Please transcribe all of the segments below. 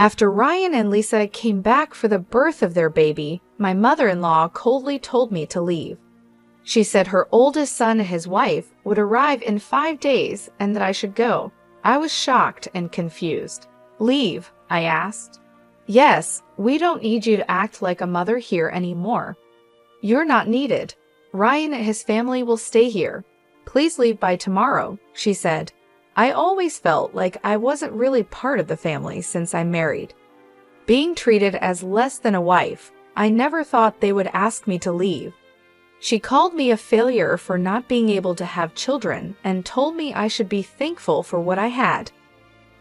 After Ryan and Lisa came back for the birth of their baby, my mother-in-law coldly told me to leave. She said her oldest son and his wife would arrive in 5 days and that I should go. I was shocked and confused. "Leave?" I asked. "Yes, we don't need you to act like a mother here anymore. You're not needed. Ryan and his family will stay here. Please leave by tomorrow," she said. I always felt like I wasn't really part of the family since I'm married. Being treated as less than a wife, I never thought they would ask me to leave. She called me a failure for not being able to have children and told me I should be thankful for what I had.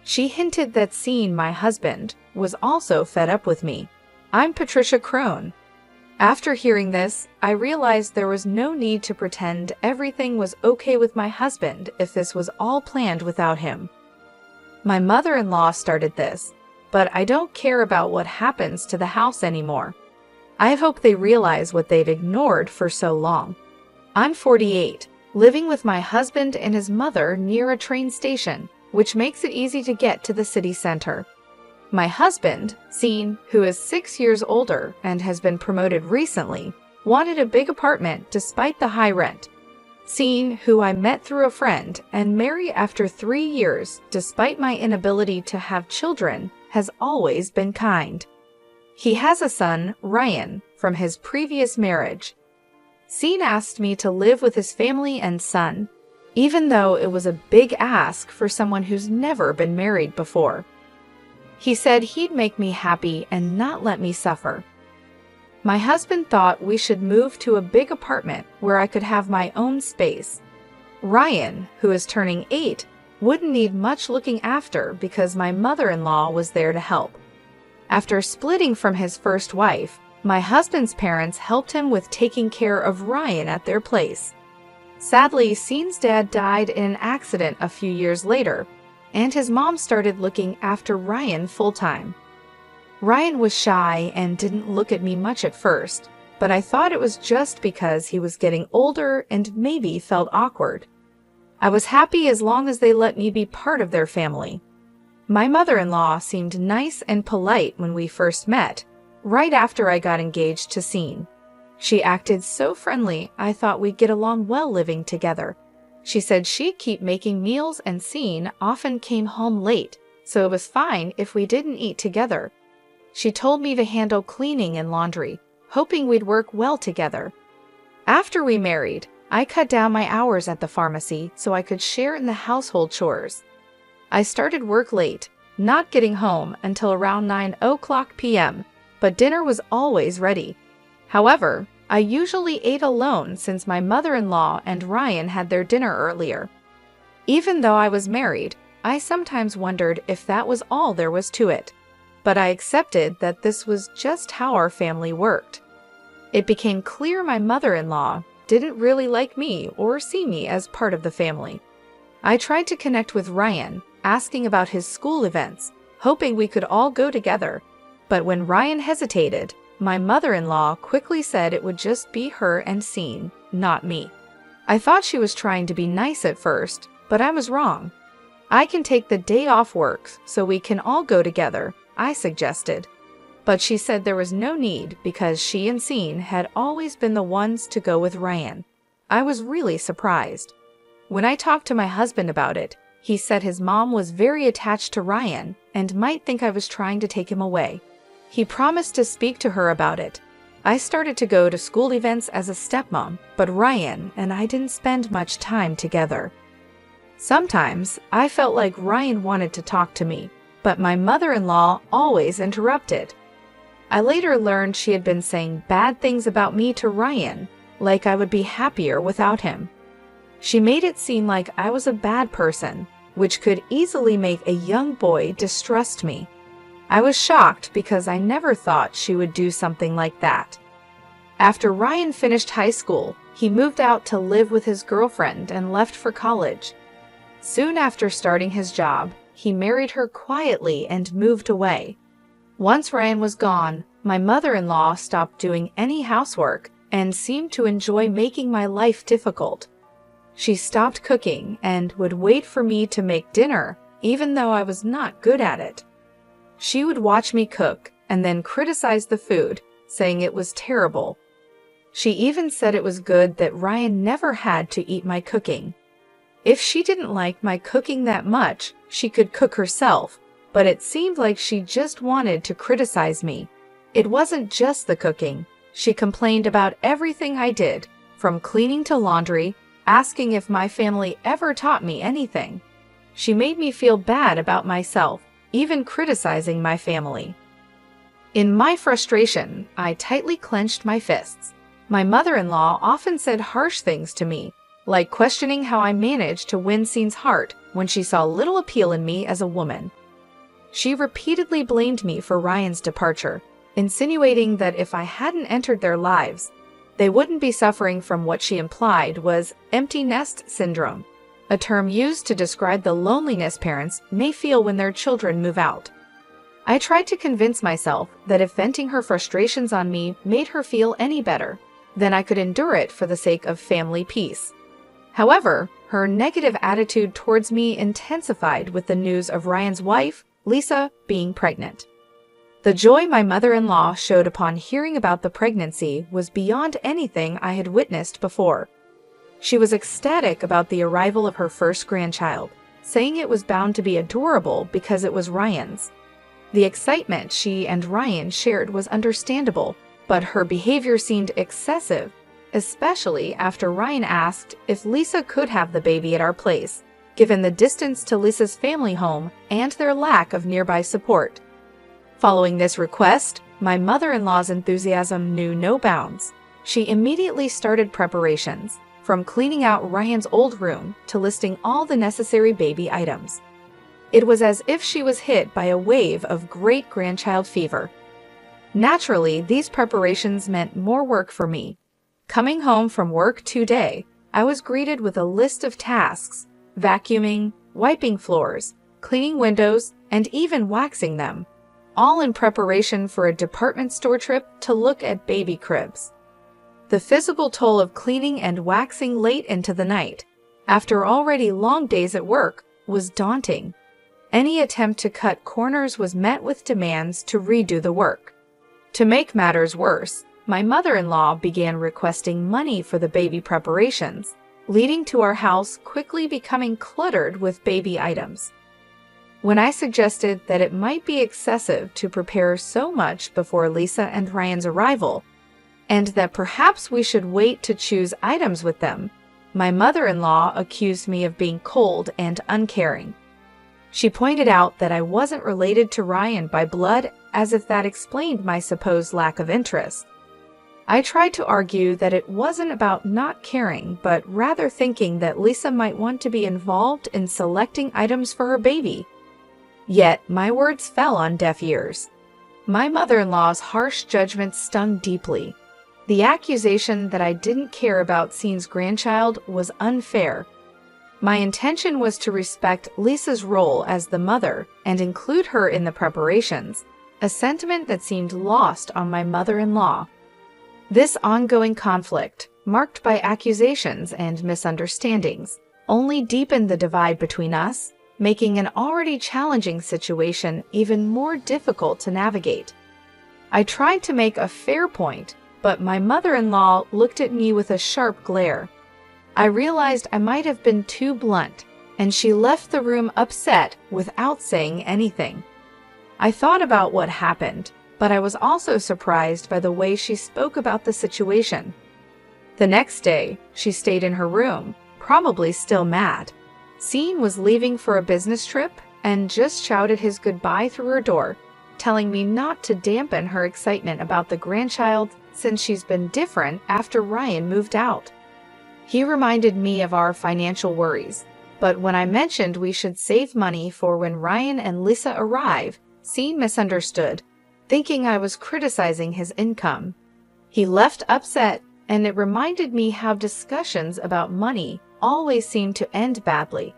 She hinted that seeing my husband was also fed up with me. I'm Patricia Crone. After hearing this, I realized there was no need to pretend everything was okay with my husband if this was all planned without him. My mother-in-law started this, but I don't care about what happens to the house anymore. I hope they realize what they've ignored for so long. I'm 48, living with my husband and his mother near a train station, which makes it easy to get to the city center. My husband, Sean, who is 6 years older and has been promoted recently, wanted a big apartment despite the high rent. Sean, who I met through a friend and married after 3 years despite my inability to have children, has always been kind. He has a son, Ryan, from his previous marriage. Sean asked me to live with his family and son, even though it was a big ask for someone who's never been married before. He said he'd make me happy and not let me suffer. My husband thought we should move to a big apartment where I could have my own space. Ryan, who is turning 8, wouldn't need much looking after because my mother-in-law was there to help. After splitting from his first wife, my husband's parents helped him with taking care of Ryan at their place. Sadly, Sean's dad died in an accident a few years later, and his mom started looking after Ryan full-time. Ryan was shy and didn't look at me much at first, but I thought it was just because he was getting older and maybe felt awkward. I was happy as long as they let me be part of their family. My mother-in-law seemed nice and polite when we first met, right after I got engaged to Sean. She acted so friendly I thought we'd get along well living together. She said she'd keep making meals and Sean often came home late, so it was fine if we didn't eat together. She told me to handle cleaning and laundry, hoping we'd work well together. After we married, I cut down my hours at the pharmacy so I could share in the household chores. I started work late, not getting home until around 9:00 p.m., but dinner was always ready. However, I usually ate alone since my mother-in-law and Ryan had their dinner earlier. Even though I was married, I sometimes wondered if that was all there was to it. But I accepted that this was just how our family worked. It became clear my mother-in-law didn't really like me or see me as part of the family. I tried to connect with Ryan, asking about his school events, hoping we could all go together. But when Ryan hesitated, my mother-in-law quickly said it would just be her and Sean, not me. I thought she was trying to be nice at first, but I was wrong. "I can take the day off work so we can all go together," I suggested. But she said there was no need because she and Sean had always been the ones to go with Ryan. I was really surprised. When I talked to my husband about it, he said his mom was very attached to Ryan and might think I was trying to take him away. He promised to speak to her about it. I started to go to school events as a stepmom, but Ryan and I didn't spend much time together. Sometimes I felt like Ryan wanted to talk to me, but my mother-in-law always interrupted. I later learned she had been saying bad things about me to Ryan, like I would be happier without him. She made it seem like I was a bad person, which could easily make a young boy distrust me. I was shocked because I never thought she would do something like that. After Ryan finished high school, he moved out to live with his girlfriend and left for college. Soon after starting his job, he married her quietly and moved away. Once Ryan was gone, my mother-in-law stopped doing any housework and seemed to enjoy making my life difficult. She stopped cooking and would wait for me to make dinner, even though I was not good at it. She would watch me cook and then criticize the food, saying it was terrible. She even said it was good that Ryan never had to eat my cooking. If she didn't like my cooking that much, she could cook herself, but it seemed like she just wanted to criticize me. It wasn't just the cooking. She complained about everything I did, from cleaning to laundry, asking if my family ever taught me anything. She made me feel bad about myself, even criticizing my family. In my frustration, I tightly clenched my fists. My mother-in-law often said harsh things to me, like questioning how I managed to win Scene's heart when she saw little appeal in me as a woman. She repeatedly blamed me for Ryan's departure, insinuating that if I hadn't entered their lives, they wouldn't be suffering from what she implied was empty nest syndrome, a term used to describe the loneliness parents may feel when their children move out. I tried to convince myself that if venting her frustrations on me made her feel any better, then I could endure it for the sake of family peace. However, her negative attitude towards me intensified with the news of Ryan's wife, Lisa, being pregnant. The joy my mother-in-law showed upon hearing about the pregnancy was beyond anything I had witnessed before. She was ecstatic about the arrival of her first grandchild, saying it was bound to be adorable because it was Ryan's. The excitement she and Ryan shared was understandable, but her behavior seemed excessive, especially after Ryan asked if Lisa could have the baby at our place, given the distance to Lisa's family home and their lack of nearby support. Following this request, my mother-in-law's enthusiasm knew no bounds. She immediately started preparations, from cleaning out Ryan's old room to listing all the necessary baby items. It was as if she was hit by a wave of great-grandchild fever. Naturally, these preparations meant more work for me. Coming home from work today, I was greeted with a list of tasks: vacuuming, wiping floors, cleaning windows, and even waxing them, all in preparation for a department store trip to look at baby cribs. The physical toll of cleaning and waxing late into the night, after already long days at work, was daunting. Any attempt to cut corners was met with demands to redo the work. To make matters worse, my mother-in-law began requesting money for the baby preparations, leading to our house quickly becoming cluttered with baby items. When I suggested that it might be excessive to prepare so much before Lisa and Ryan's arrival, and that perhaps we should wait to choose items with them, my mother-in-law accused me of being cold and uncaring. She pointed out that I wasn't related to Ryan by blood, as if that explained my supposed lack of interest. I tried to argue that it wasn't about not caring, but rather thinking that Lisa might want to be involved in selecting items for her baby. Yet my words fell on deaf ears. My mother-in-law's harsh judgment stung deeply. The accusation that I didn't care about Scene's grandchild was unfair. My intention was to respect Lisa's role as the mother and include her in the preparations, a sentiment that seemed lost on my mother-in-law. This ongoing conflict, marked by accusations and misunderstandings, only deepened the divide between us, making an already challenging situation even more difficult to navigate. I tried to make a fair point, but my mother-in-law looked at me with a sharp glare. I realized I might have been too blunt, and she left the room upset without saying anything. I thought about what happened, but I was also surprised by the way she spoke about the situation. The next day, she stayed in her room, probably still mad. Scene was leaving for a business trip and just shouted his goodbye through her door, telling me not to dampen her excitement about the grandchild since she's been different after Ryan moved out. He reminded me of our financial worries, but when I mentioned we should save money for when Ryan and Lisa arrive, Scene misunderstood, thinking I was criticizing his income. He left upset, and it reminded me how discussions about money always seem to end badly.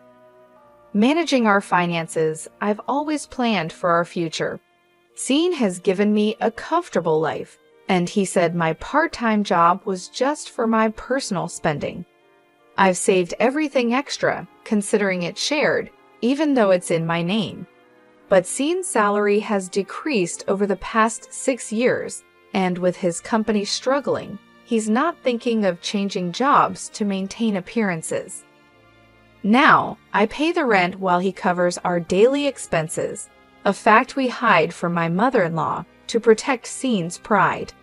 Managing our finances, I've always planned for our future. Scene has given me a comfortable life, and he said my part-time job was just for my personal spending. I've saved everything extra, considering it shared, even though it's in my name. but Scene's salary has decreased over the past 6 years, and with his company struggling, he's not thinking of changing jobs to maintain appearances. Now, I pay the rent while he covers our daily expenses, a fact we hide from my mother-in-law to protect Scene's pride.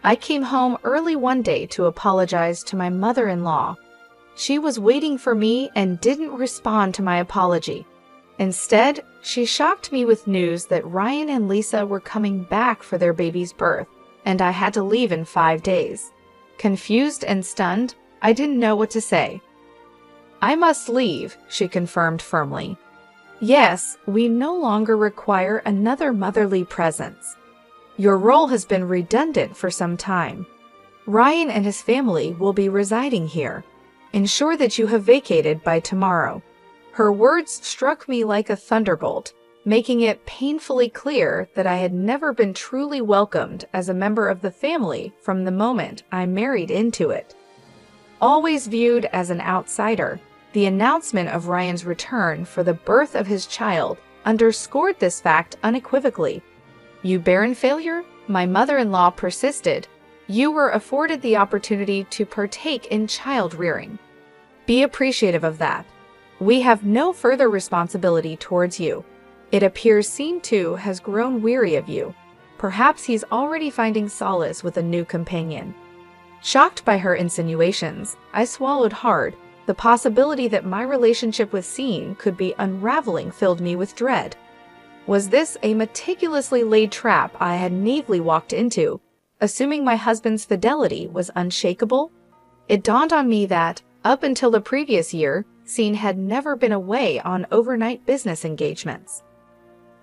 I came home early one day to apologize to my mother-in-law. She was waiting for me and didn't respond to my apology. Instead, she shocked me with news that Ryan and Lisa were coming back for their baby's birth, and I had to leave in 5 days. Confused and stunned, I didn't know what to say. "I must leave," she confirmed firmly. "Yes, we no longer require another motherly presence. Your role has been redundant for some time. Ryan and his family will be residing here. Ensure that you have vacated by tomorrow." Her words struck me like a thunderbolt, making it painfully clear that I had never been truly welcomed as a member of the family from the moment I married into it. Always viewed as an outsider, the announcement of Ryan's return for the birth of his child underscored this fact unequivocally. "You barren failure?" my mother-in-law persisted. "You were afforded the opportunity to partake in child-rearing. Be appreciative of that. We have no further responsibility towards you. It appears Scene 2 has grown weary of you. Perhaps he's already finding solace with a new companion." Shocked by her insinuations, I swallowed hard. The possibility that my relationship with Scene could be unraveling filled me with dread. Was this a meticulously laid trap I had naively walked into, assuming my husband's fidelity was unshakable? It dawned on me that, up until the previous year, Scene had never been away on overnight business engagements.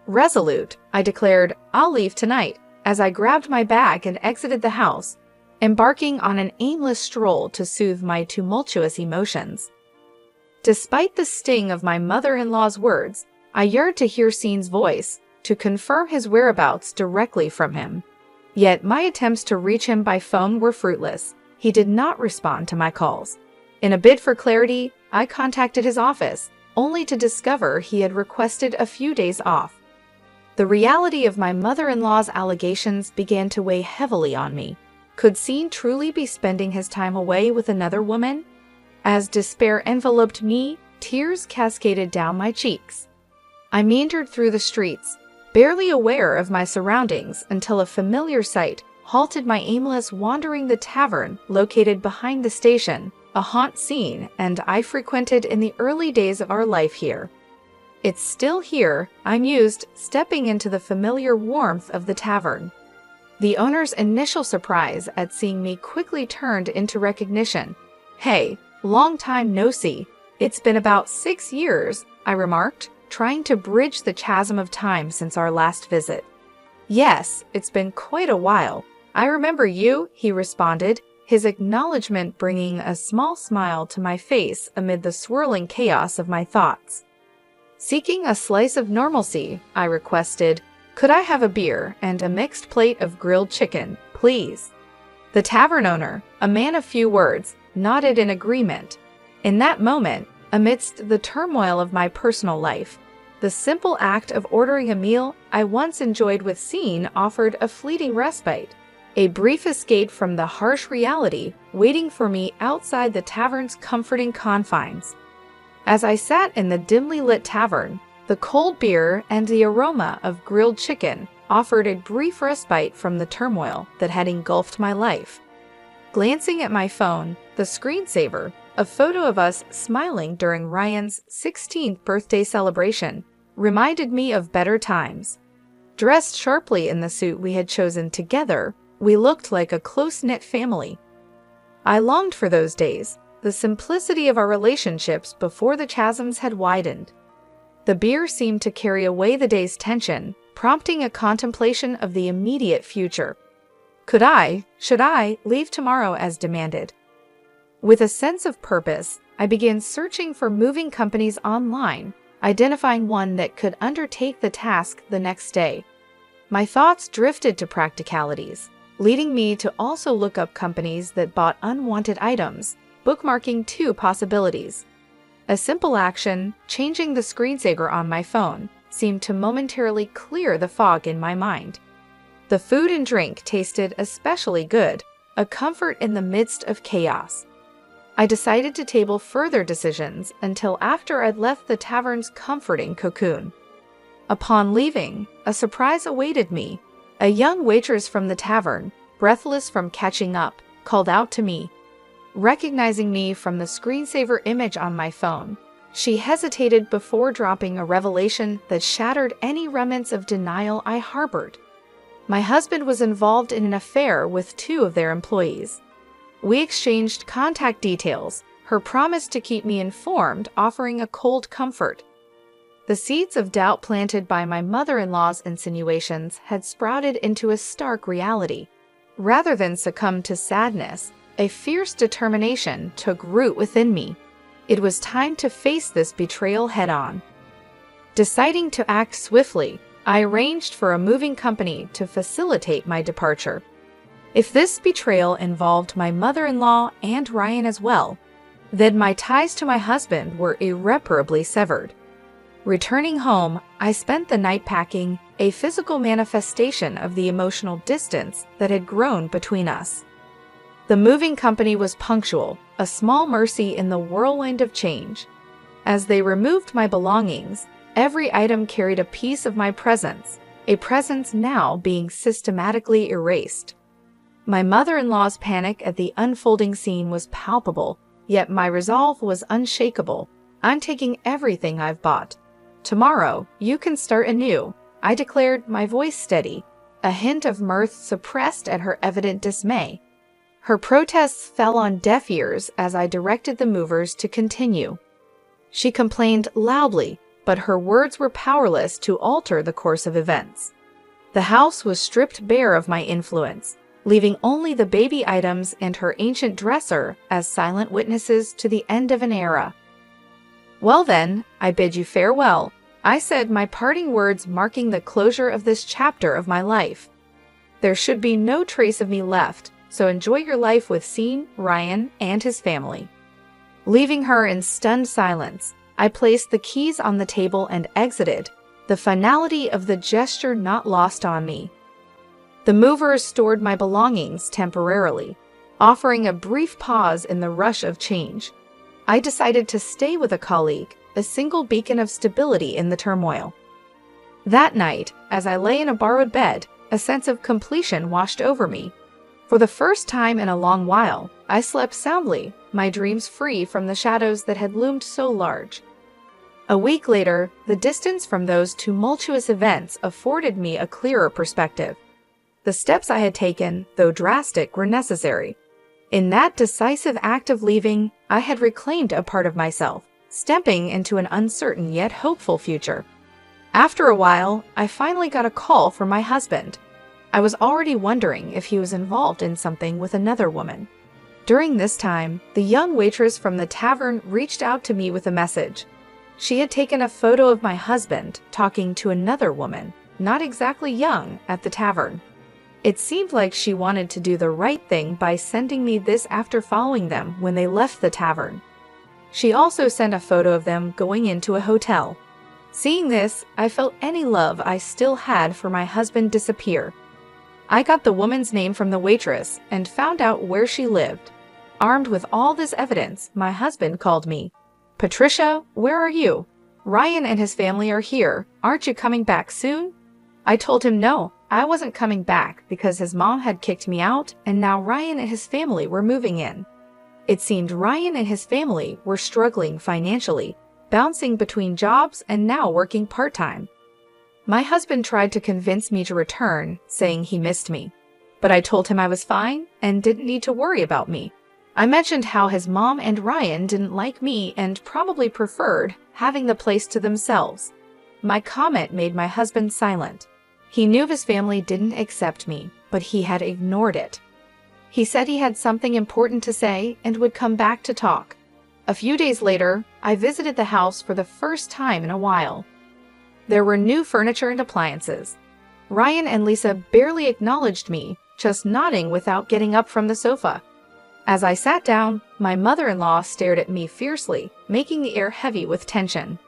Resolute, I declared, "I'll leave tonight," as I grabbed my bag and exited the house, embarking on an aimless stroll to soothe my tumultuous emotions. Despite the sting of my mother-in-law's words, I yearned to hear Scene's voice, to confirm his whereabouts directly from him. Yet my attempts to reach him by phone were fruitless. He did not respond to my calls. In a bid for clarity, I contacted his office, only to discover he had requested a few days off. The reality of my mother-in-law's allegations began to weigh heavily on me. Could Scene truly be spending his time away with another woman? As despair enveloped me, tears cascaded down my cheeks. I meandered through the streets, barely aware of my surroundings until a familiar sight halted my aimless wandering. The tavern, located behind the station, a haunt Scene and I frequented in the early days of our life here. "It's still here," I mused, stepping into the familiar warmth of the tavern. The owner's initial surprise at seeing me quickly turned into recognition. "Hey, long time no see. It's been about 6 years," I remarked, trying to bridge the chasm of time since our last visit. "Yes, it's been quite a while. I remember you," he responded, his acknowledgement bringing a small smile to my face amid the swirling chaos of my thoughts. Seeking a slice of normalcy, I requested, "Could I have a beer and a mixed plate of grilled chicken, please?" The tavern owner, a man of few words, nodded in agreement. In that moment, amidst the turmoil of my personal life, the simple act of ordering a meal I once enjoyed with Scene offered a fleeting respite, a brief escape from the harsh reality waiting for me outside the tavern's comforting confines. As I sat in the dimly lit tavern, the cold beer and the aroma of grilled chicken offered a brief respite from the turmoil that had engulfed my life. Glancing at my phone, the screensaver, a photo of us smiling during Ryan's 16th birthday celebration, reminded me of better times. Dressed sharply in the suit we had chosen together, we looked like a close-knit family. I longed for those days, the simplicity of our relationships before the chasms had widened. The beer seemed to carry away the day's tension, prompting a contemplation of the immediate future. Should I leave tomorrow as demanded? With a sense of purpose, I began searching for moving companies online, identifying one that could undertake the task the next day. My thoughts drifted to practicalities, leading me to also look up companies that bought unwanted items, bookmarking 2 possibilities. A simple action, changing the screensaver on my phone, seemed to momentarily clear the fog in my mind. The food and drink tasted especially good, a comfort in the midst of chaos. I decided to table further decisions until after I'd left the tavern's comforting cocoon. Upon leaving, a surprise awaited me. A young waitress from the tavern, breathless from catching up, called out to me. Recognizing me from the screensaver image on my phone, she hesitated before dropping a revelation that shattered any remnants of denial I harbored. My husband was involved in an affair with 2 of their employees. We exchanged contact details, her promise to keep me informed offering a cold comfort. The seeds of doubt planted by my mother-in-law's insinuations had sprouted into a stark reality. Rather than succumb to sadness, a fierce determination took root within me. It was time to face this betrayal head-on. Deciding to act swiftly, I arranged for a moving company to facilitate my departure. If this betrayal involved my mother-in-law and Ryan as well, then my ties to my husband were irreparably severed. Returning home, I spent the night packing, a physical manifestation of the emotional distance that had grown between us. The moving company was punctual, a small mercy in the whirlwind of change. As they removed my belongings, every item carried a piece of my presence, a presence now being systematically erased. My mother-in-law's panic at the unfolding scene was palpable, yet my resolve was unshakable. I'm taking everything I've bought. Tomorrow, you can start anew, I declared, my voice steady, a hint of mirth suppressed at her evident dismay. Her protests fell on deaf ears as I directed the movers to continue. She complained loudly, but her words were powerless to alter the course of events. The house was stripped bare of my influence, leaving only the baby items and her ancient dresser as silent witnesses to the end of an era. Well then, I bid you farewell, I said, my parting words marking the closure of this chapter of my life. There should be no trace of me left, so enjoy your life with Sean, Ryan, and his family. Leaving her in stunned silence, I placed the keys on the table and exited, the finality of the gesture not lost on me. The movers stored my belongings temporarily, offering a brief pause in the rush of change. I decided to stay with a colleague, a single beacon of stability in the turmoil. That night, as I lay in a borrowed bed, a sense of completion washed over me. For the first time in a long while, I slept soundly, my dreams free from the shadows that had loomed so large. A week later, the distance from those tumultuous events afforded me a clearer perspective. The steps I had taken, though drastic, were necessary. In that decisive act of leaving, I had reclaimed a part of myself, stepping into an uncertain yet hopeful future. After a while, I finally got a call from my husband. I was already wondering if he was involved in something with another woman. During this time, the young waitress from the tavern reached out to me with a message. She had taken a photo of my husband talking to another woman, not exactly young, at the tavern. It seemed like she wanted to do the right thing by sending me this after following them when they left the tavern. She also sent a photo of them going into a hotel. Seeing this, I felt any love I still had for my husband disappear. I got the woman's name from the waitress and found out where she lived. Armed with all this evidence, my husband called me. "Patricia, where are you? Ryan and his family are here. Aren't you coming back soon?" I told him no, I wasn't coming back because his mom had kicked me out and now Ryan and his family were moving in. It seemed Ryan and his family were struggling financially, bouncing between jobs and now working part-time. My husband tried to convince me to return, saying he missed me. But I told him I was fine and didn't need to worry about me. I mentioned how his mom and Ryan didn't like me and probably preferred having the place to themselves. My comment made my husband silent. He knew his family didn't accept me, but he had ignored it. He said he had something important to say and would come back to talk. A few days later, I visited the house for the first time in a while. There were new furniture and appliances. Ryan and Lisa barely acknowledged me, just nodding without getting up from the sofa. As I sat down, my mother-in-law stared at me fiercely, making the air heavy with tension.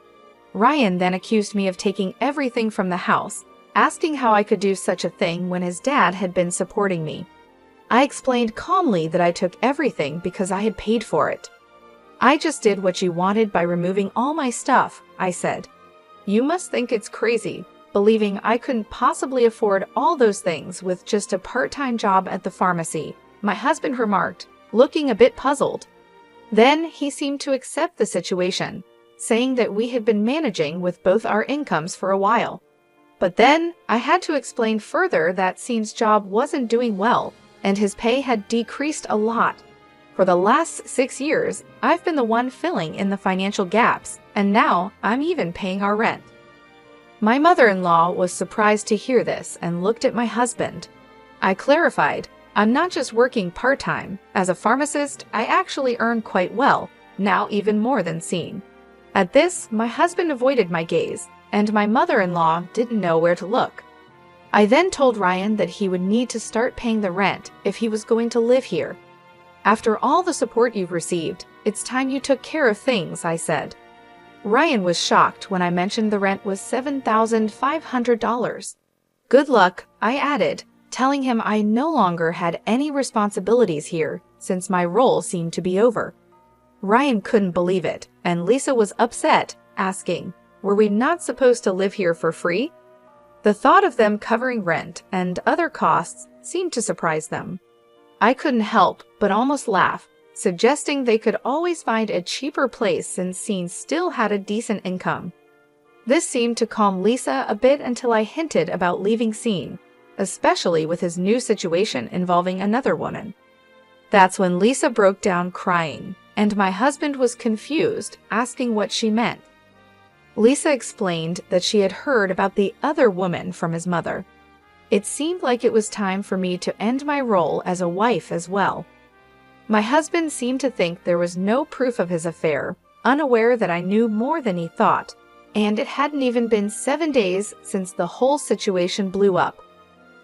Ryan then accused me of taking everything from the house, asking how I could do such a thing when his dad had been supporting me. I explained calmly that I took everything because I had paid for it. "I just did what you wanted by removing all my stuff," I said. "You must think it's crazy, believing I couldn't possibly afford all those things with just a part-time job at the pharmacy," my husband remarked, looking a bit puzzled. Then he seemed to accept the situation, saying that we had been managing with both our incomes for a while. But then I had to explain further that Scene's job wasn't doing well, and his pay had decreased a lot. For the last 6 years, I've been the one filling in the financial gaps, and now I'm even paying our rent. My mother-in-law was surprised to hear this and looked at my husband. I clarified, "I'm not just working part-time. As a pharmacist, I actually earn quite well, now even more than Scene." At this, my husband avoided my gaze, and my mother-in-law didn't know where to look. I then told Ryan that he would need to start paying the rent if he was going to live here. "After all the support you've received, it's time you took care of things," I said. Ryan was shocked when I mentioned the rent was $7,500. "Good luck," I added, telling him I no longer had any responsibilities here since my role seemed to be over. Ryan couldn't believe it, and Lisa was upset, asking, "Were we not supposed to live here for free?" The thought of them covering rent and other costs seemed to surprise them. I couldn't help but almost laugh, suggesting they could always find a cheaper place since Scene still had a decent income. This seemed to calm Lisa a bit until I hinted about leaving Scene, especially with his new situation involving another woman. That's when Lisa broke down crying, and my husband was confused, asking what she meant. Lisa explained that she had heard about the other woman from his mother. It seemed like it was time for me to end my role as a wife as well. My husband seemed to think there was no proof of his affair, unaware that I knew more than he thought, and it hadn't even been 7 days since the whole situation blew up.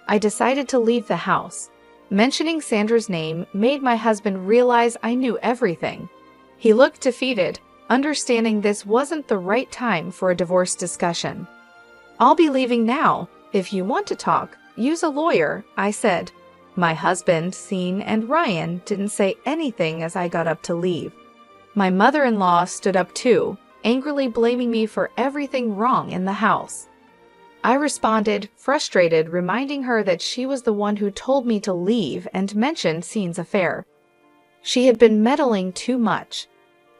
I decided to leave the house. Mentioning Sandra's name made my husband realize I knew everything. He looked defeated, understanding this wasn't the right time for a divorce discussion. "I'll be leaving now. If you want to talk, use a lawyer," I said. My husband, Scene, and Ryan didn't say anything as I got up to leave. My mother-in-law stood up too, angrily blaming me for everything wrong in the house. I responded, frustrated, reminding her that she was the one who told me to leave and mentioned Scene's affair. She had been meddling too much.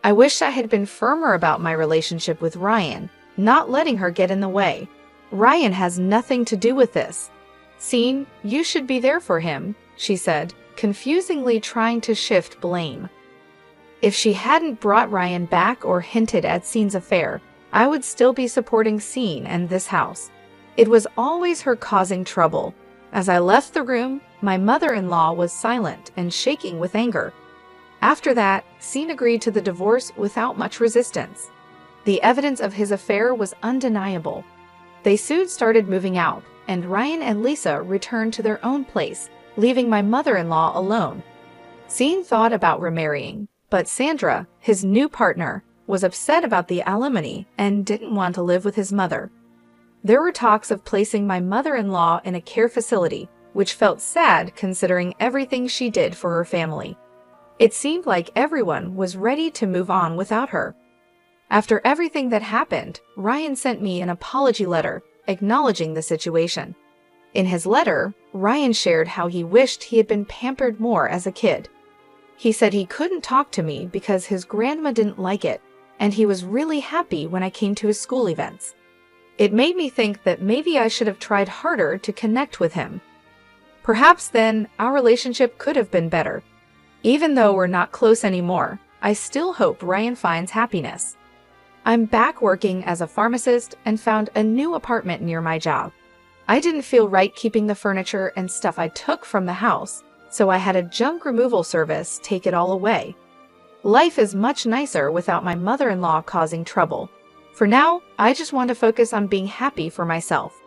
I wished I had been firmer about my relationship with Ryan, not letting her get in the way. "Ryan has nothing to do with this. Scene, you should be there for him," she said, confusingly trying to shift blame. If she hadn't brought Ryan back or hinted at Scene's affair, I would still be supporting Scene and this house. It was always her causing trouble. As I left the room, my mother-in-law was silent and shaking with anger. After that, Scene agreed to the divorce without much resistance. The evidence of his affair was undeniable. They soon started moving out, and Ryan and Lisa returned to their own place, leaving my mother-in-law alone. Scene thought about remarrying, but Sandra, his new partner, was upset about the alimony and didn't want to live with his mother. There were talks of placing my mother-in-law in a care facility, which felt sad considering everything she did for her family. It seemed like everyone was ready to move on without her. After everything that happened, Ryan sent me an apology letter acknowledging the situation. In his letter, Ryan shared how he wished he had been pampered more as a kid. He said he couldn't talk to me because his grandma didn't like it, and he was really happy when I came to his school events. It made me think that maybe I should have tried harder to connect with him. Perhaps then our relationship could have been better. Even though we're not close anymore, I still hope Ryan finds happiness. I'm back working as a pharmacist and found a new apartment near my job. I didn't feel right keeping the furniture and stuff I took from the house, so I had a junk removal service take it all away. Life is much nicer without my mother-in-law causing trouble. For now, I just want to focus on being happy for myself.